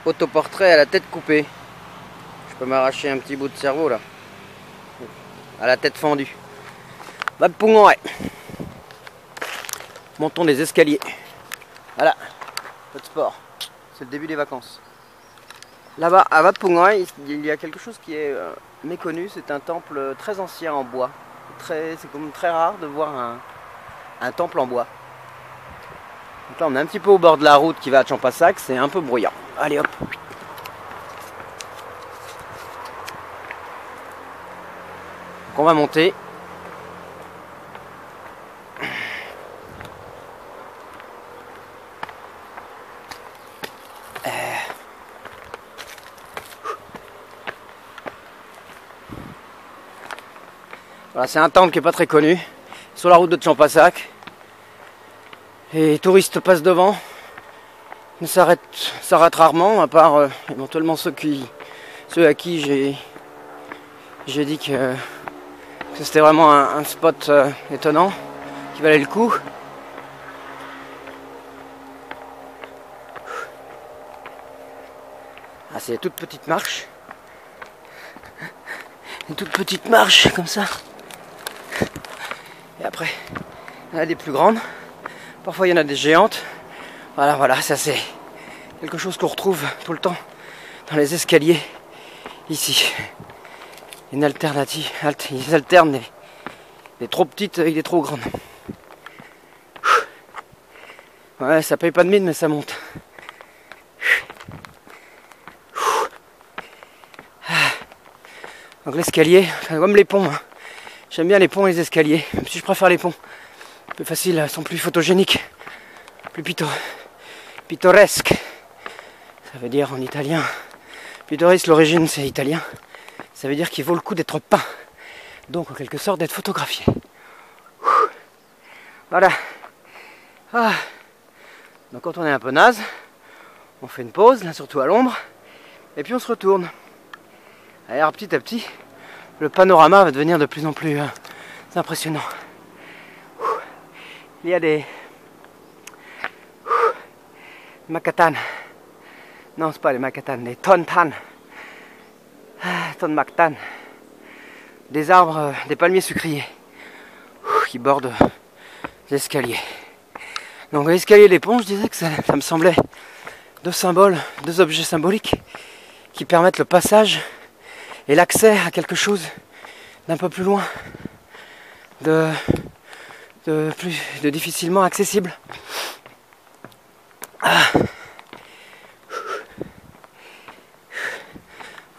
autoportrait à la tête coupée. Je peux m'arracher un petit bout de cerveau là. À la tête fendue. Wat Phungoy. Montons les escaliers. Voilà, notre sport. C'est le début des vacances. Là-bas, à Wat Phungoy, il y a quelque chose qui est méconnu. C'est un temple très ancien en bois. C'est comme très rare de voir un temple en bois. Donc là, on est un petit peu au bord de la route qui va à Champasak. C'est un peu bruyant. Allez hop. Donc on va monter. Voilà, c'est un temple qui n'est pas très connu, sur la route de Champasak. Et les touristes passent devant, ne s'arrêtent rarement, à part éventuellement ceux à qui j'ai dit que c'était vraiment un spot étonnant, qui valait le coup. Ah, c'est des toutes petites marches. Des toutes petites marches comme ça. Et après, il y en a des plus grandes. Parfois, il y en a des géantes. Voilà, ça c'est quelque chose qu'on retrouve tout le temps dans les escaliers ici. Une alternative, ils alternent des trop petites avec des trop grandes. Ouais, ça paye pas de mine, mais ça monte. Donc l'escalier, comme les ponts, hein. J'aime bien les ponts et les escaliers, même si je préfère les ponts. Plus faciles, sont plus photogéniques, plus pittoresques. Ça veut dire en italien. Pittoresque, l'origine c'est italien. Ça veut dire qu'il vaut le coup d'être peint. Donc en quelque sorte d'être photographié. Voilà. Ah. Donc quand on est un peu naze, on fait une pause, là surtout à l'ombre, et puis on se retourne. Alors petit à petit, le panorama va devenir de plus en plus impressionnant. Il y a des macatanes. Non, c'est pas les macatanes, les tontanes. Tonmactanes. Des arbres, des palmiers sucriers qui bordent les escaliers. Donc l'escalier et les ponts, je disais que ça me semblait deux objets symboliques qui permettent le passage et l'accès à quelque chose d'un peu plus loin, de difficilement accessible. Ah.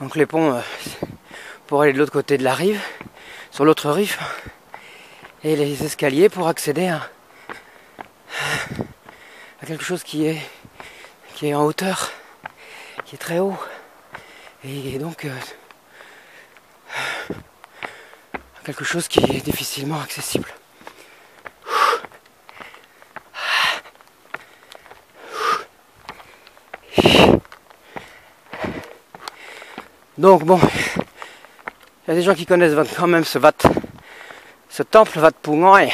Donc les ponts pour aller de l'autre côté de la rive, sur l'autre rive, et les escaliers pour accéder à quelque chose qui est en hauteur, qui est très haut, et donc quelque chose qui est difficilement accessible. Donc bon, il y a des gens qui connaissent quand même ce temple Wat Phungoy. Il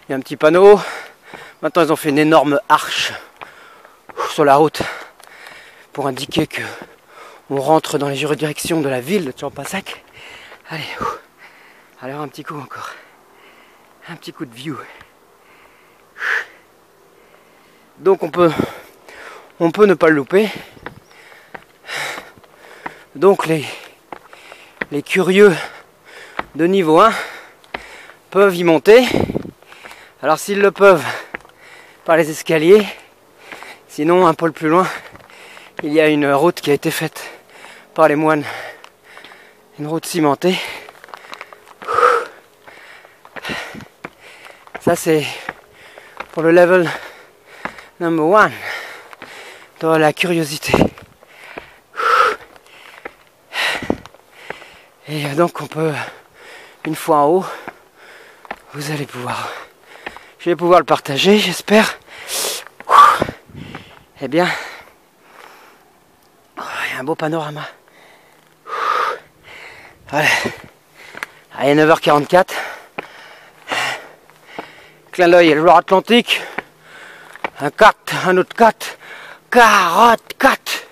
y a un petit panneau. Maintenant ils ont fait une énorme arche sur la route pour indiquer que on rentre dans les juridictions de la ville de Champasak. Allez, alors un petit coup encore. Un petit coup de view. Donc on peut ne pas le louper. Donc les curieux de niveau 1 peuvent y monter. Alors s'ils le peuvent par les escaliers, sinon un peu plus loin, il y a une route qui a été faite par les moines. Une route cimentée. Ça c'est pour le level number 1 de la curiosité. Et donc on peut, une fois en haut, je vais pouvoir le partager, j'espère. Eh bien, il y a un beau panorama. Voilà. Allez, 9h44. Clin d'œil et le Loire Atlantique. Un 4, un autre 4. Carotte 4.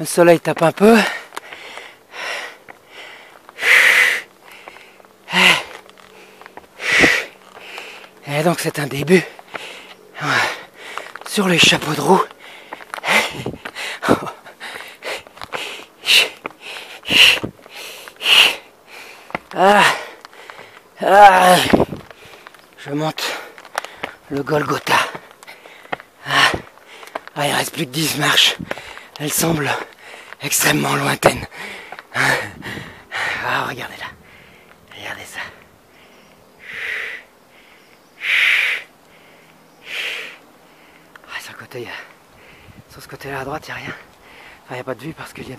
Le soleil tape un peu. Et donc c'est un début sur les chapeaux de roue. Je monte le Golgotha. Il reste plus que 10 marches. Elle semble extrêmement lointaine. Regardez là. Regardez ça. Sur le côté, sur ce côté-là à droite, il n'y a rien. Il n'y a pas de vue parce qu'il y a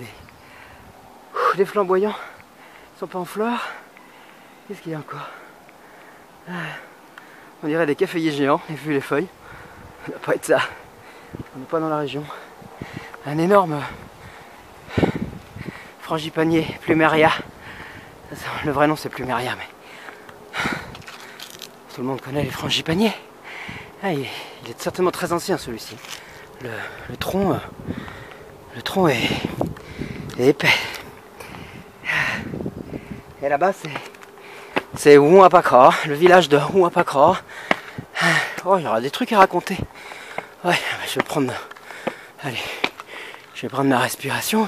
des flamboyants. Ils sont pas en fleurs. Qu'est-ce qu'il y a encore? On dirait des caféiers géants, et vu les feuilles. Ça ne doit pas être ça. On n'est pas dans la région. Un énorme frangipanier plumeria. Le vrai nom c'est plumeria, mais tout le monde connaît les frangipaniers. Il est certainement très ancien celui-ci. Le tronc est épais. Et là-bas c'est Huapakra, le village de Huapakra. Il y aura des trucs à raconter. Ouais, je vais prendre ma respiration.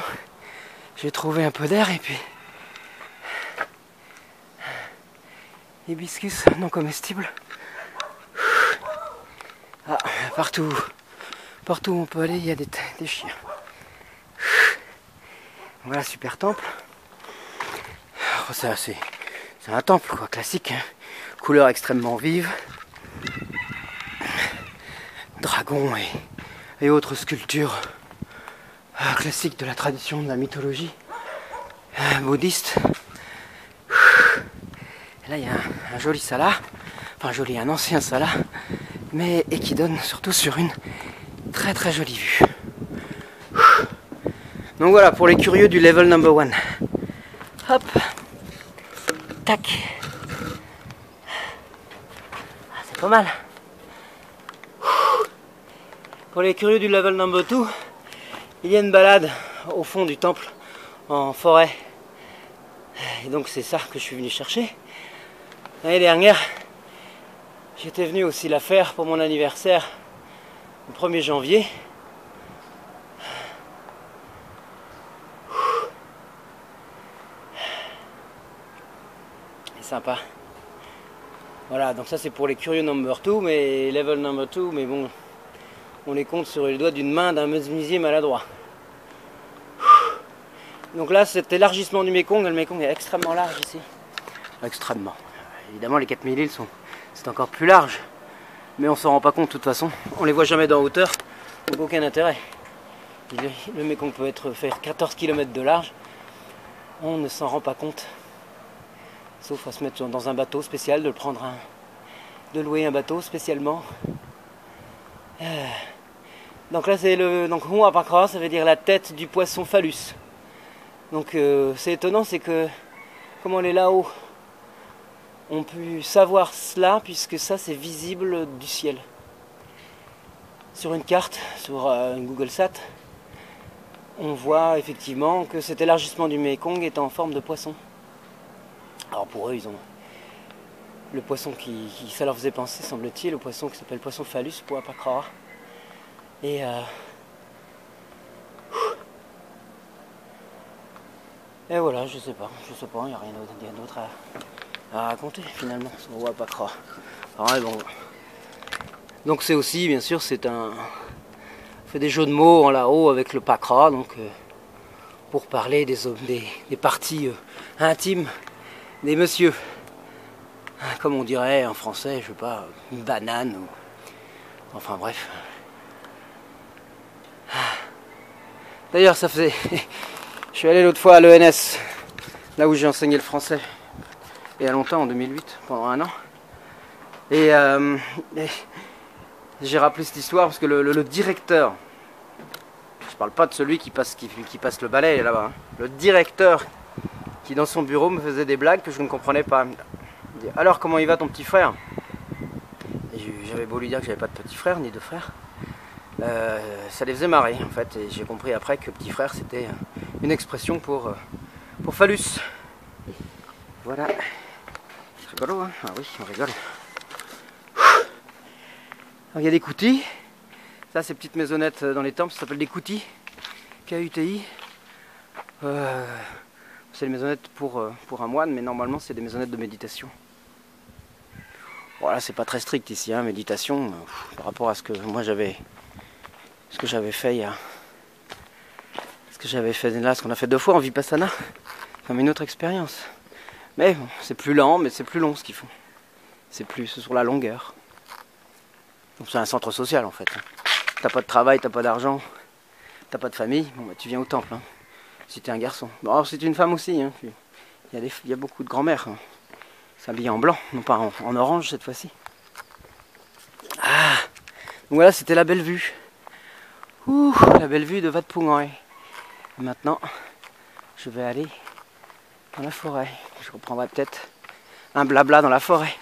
Je vais trouver un peu d'air et puis hibiscus non comestible. Partout où on peut aller, il y a des chiens. Voilà, super temple. C'est un temple quoi, classique, hein. Couleur extrêmement vive. Dragons et autres sculptures classiques de la tradition de la mythologie bouddhiste. Et là il y a un joli sala, un ancien sala, et qui donne surtout sur une très très jolie vue. Donc voilà pour les curieux du level number 1. Hop, tac. C'est pas mal. Pour les curieux du level number 2, il y a une balade au fond du temple en forêt. Et donc c'est ça que je suis venu chercher. L'année dernière, j'étais venu aussi la faire pour mon anniversaire, le 1er janvier. C'est sympa. Voilà, donc ça c'est pour les curieux number 2, mais level number 2, mais bon, on les compte sur les doigts d'une main d'un menuisier maladroit. Donc là, cet élargissement du Mékong, le Mékong est extrêmement large ici. Extrêmement. Évidemment, les 4000 îles c'est encore plus large. Mais on s'en rend pas compte de toute façon. On les voit jamais d'en hauteur, donc aucun intérêt. Le Mékong peut faire 14 km de large. On ne s'en rend pas compte. Sauf à se mettre dans un bateau spécial, de louer un bateau spécialement. Donc là c'est Huapakra, ça veut dire la tête du poisson phallus. Donc c'est étonnant, c'est que comment les Lao ont pu savoir cela, puisque ça c'est visible du ciel. Sur une carte, sur une Google Sat, on voit effectivement que cet élargissement du Mékong est en forme de poisson. Alors pour eux, ils ont le poisson qui ça leur faisait penser, semble-t-il, le poisson qui s'appelle poisson phallus, Huapakra. Et voilà, je sais pas, il n'y a rien d'autre à raconter finalement sur Huapakra. Bon. Donc c'est aussi, bien sûr, on fait des jeux de mots en lao avec le pakra, donc pour parler des parties intimes des messieurs. Comme on dirait en français, je sais pas, une banane ou... Enfin bref. D'ailleurs, ça faisait... Je suis allé l'autre fois à l'ENS, là où j'ai enseigné le français. Il y a longtemps, en 2008, pendant 1 an. Et j'ai rappelé cette histoire parce que le directeur, je parle pas de celui qui passe le balai là-bas, hein. Le directeur qui dans son bureau me faisait des blagues que je ne comprenais pas. Il dit, alors comment il va ton petit frère? Et j'avais beau lui dire que j'avais pas de petit frère ni de frère. ça les faisait marrer en fait. Et j'ai compris après que petit frère c'était une expression pour phallus. Voilà. C'est rigolo, hein? Ah oui, on rigole. Alors, il y a des koutis. Ça, ces petites maisonnettes dans les temples, ça s'appelle des koutis. K-U-T-I. C'est des maisonnettes pour un moine, mais normalement c'est des maisonnettes de méditation. Voilà, c'est pas très strict ici, hein, méditation, par rapport à ce que moi j'avais, ce que j'avais fait là, ce qu'on a fait 2 fois en Vipassana, comme une autre expérience. Mais bon, c'est plus lent, mais c'est plus long ce qu'ils font. C'est sur la longueur. Donc c'est un centre social en fait. T'as pas de travail, t'as pas d'argent, t'as pas de famille, bon bah tu viens au temple. Hein. Si t'es un garçon. Bon, alors c'est une femme aussi. Hein. Il y a beaucoup de grand-mères. Hein. S'habillées en blanc, non pas en orange cette fois-ci. Ah, donc voilà, c'était la belle vue. Ouh, la belle vue de Wat Phu Ngoai. Maintenant, je vais aller dans la forêt. Je reprendrai peut-être un blabla dans la forêt.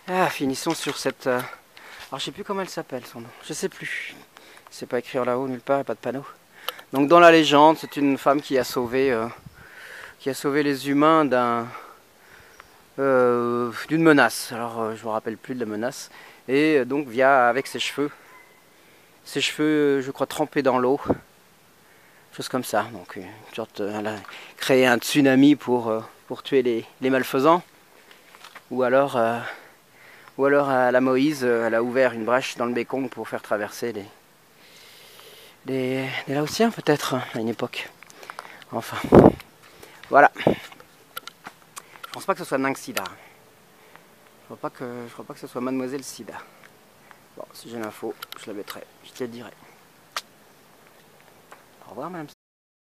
Ah, finissons sur cette... Alors je sais plus comment elle s'appelle son nom. Je sais plus. C'est pas écrit là-haut nulle part, il n'y a pas de panneau. Donc dans la légende, c'est une femme qui a sauvé les humains d'une menace. Alors je me rappelle plus de la menace. Et donc avec ses cheveux, je crois trempés dans l'eau, chose comme ça. Donc une sorte, elle a créé un tsunami pour tuer les malfaisants. Ou alors à la Moïse, elle a ouvert une brèche dans le Mékong pour faire traverser les Laotiens peut-être à une époque. Enfin, voilà. Je pense pas que ce soit Nang Sida. Je crois pas que ce soit Mademoiselle Sida. Bon, si j'ai l'info, je la mettrai, je te le dirai. Au revoir, madame.